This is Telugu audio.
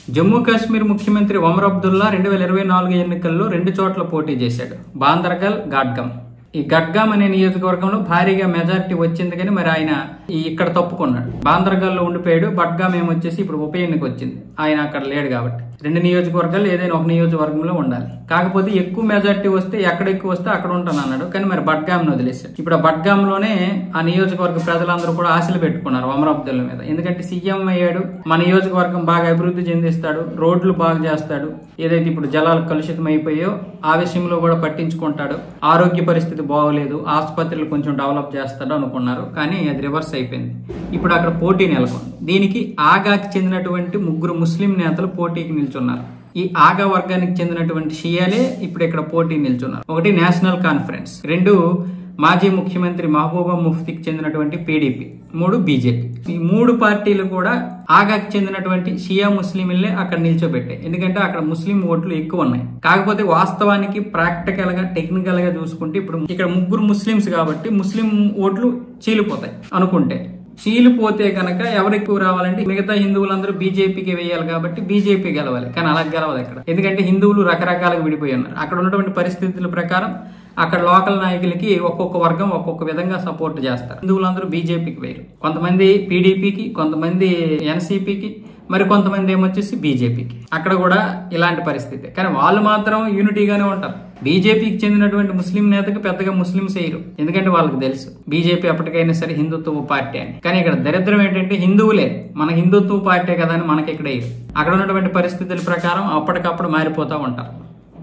జమ్మూ కాశ్మీర్ ముఖ్యమంత్రి ఒమర్ అబ్దుల్లా 2024 ఎన్నికల్లో 2 చోట్ల పోటీ చేశాడు. బాందర్గల్, గాడ్గమ్. ఈ గడ్గామ్ అనే నియోజకవర్గంలో భారీగా మెజారిటీ వచ్చింది, కానీ మరి ఆయన ఇక్కడ తప్పుకున్నాడు. బాందర్గల్లో ఉండిపోయాడు. బడ్గామ్ ఏమొచ్చేసి ఇప్పుడు ఉప ఎన్నిక వచ్చింది, ఆయన అక్కడ లేడు కాబట్టి 2 నియోజకవర్గాలు ఏదైనా ఒక నియోజకవర్గంలో ఉండాలి. కాకపోతే ఎక్కువ మెజారిటీ వస్తే ఎక్కడ ఎక్కువ వస్తే అక్కడ ఉంటాను అన్నాడు, కానీ మరి బడ్గామ్ వదిలేశాడు. ఇప్పుడు ఆ బడ్గామ్ లోనే ఆ నియోజకవర్గ ప్రజలందరూ కూడా ఆశలు పెట్టుకున్నారు ఒమర్ అబ్దుల్లా మీద. ఎందుకంటే సీఎం అయ్యాడు, మన నియోజకవర్గం బాగా అభివృద్ధి చెందిస్తాడు, రోడ్లు బాగా చేస్తాడు, ఏదైతే ఇప్పుడు జలాలు కలుషితం అయిపోయో ఆ విషయంలో కూడా పట్టించుకుంటాడు, ఆరోగ్య పరిస్థితి బాగోలేదు, ఆసుపత్రులు కొంచెం డెవలప్ చేస్తాడు అనుకున్నారు. కానీ అది రివర్స్ అయిపోయింది. ఇప్పుడు అక్కడ పోటీ నెలకొంది. దీనికి ఆగాకి చెందినటువంటి 3 ముస్లిం నేతలు పోటీకి నిల్చున్నారు. ఈ ఆగా వర్గానికి చెందినటువంటి షియాలే ఇప్పుడు ఇక్కడ పోటీ నిల్చున్నారు. ఒకటి నేషనల్ కాన్ఫరెన్స్, 2 మాజీ ముఖ్యమంత్రి మహబూబా ముఫ్తీకి చెందినటువంటి పీడీపీ, 3 బీజేపీ. ఈ 3 పార్టీలు కూడా ఆగాకి చెందినటువంటి షియా ముస్లింలే అక్కడ నిల్చోబెట్టాయి. ఎందుకంటే అక్కడ ముస్లిం ఓట్లు ఎక్కువ ఉన్నాయి. కాకపోతే వాస్తవానికి ప్రాక్టికల్ గా టెక్నికల్ గా చూసుకుంటే ఇప్పుడు ఇక్కడ 3 ముస్లింస్ కాబట్టి ముస్లిం ఓట్లు చీలిపోతాయి అనుకుంటే. చీలిపోతే గనక ఎవరు ఎక్కువ రావాలంటే మిగతా హిందువులందరూ బీజేపీకి వేయాలి కాబట్టి బీజేపీ గెలవాలి. కానీ అలా గెలవదు అక్కడ, ఎందుకంటే హిందువులు రకరకాలుగా విడిపోయి ఉన్నారు. అక్కడ ఉన్నటువంటి పరిస్థితుల ప్రకారం అక్కడ లోకల్ నాయకులకి ఒక్కొక్క వర్గం ఒక్కొక్క విధంగా సపోర్ట్ చేస్తారు. హిందువులందరూ బీజేపీకి వేరు, కొంతమంది పీడీపీకి, కొంతమంది ఎన్సీపీకి, మరి కొంతమంది ఏమొచ్చేసి బీజేపీకి. అక్కడ కూడా ఇలాంటి పరిస్థితి. కానీ వాళ్ళు మాత్రం యూనిటీగానే ఉంటారు. బీజేపీకి చెందినటువంటి ముస్లిం నేతకు పెద్దగా ముస్లింస్ వేయరు, ఎందుకంటే వాళ్ళకి తెలుసు బీజేపీ ఎప్పటికైనా సరే హిందుత్వ పార్టీ అని. కానీ ఇక్కడ దరిద్రం ఏంటంటే హిందువులే మన హిందుత్వ పార్టీ కదా అని మనకి ఇక్కడ వేయరు. అక్కడ ఉన్నటువంటి పరిస్థితుల ప్రకారం అప్పటికప్పుడు మారిపోతూ ఉంటారు.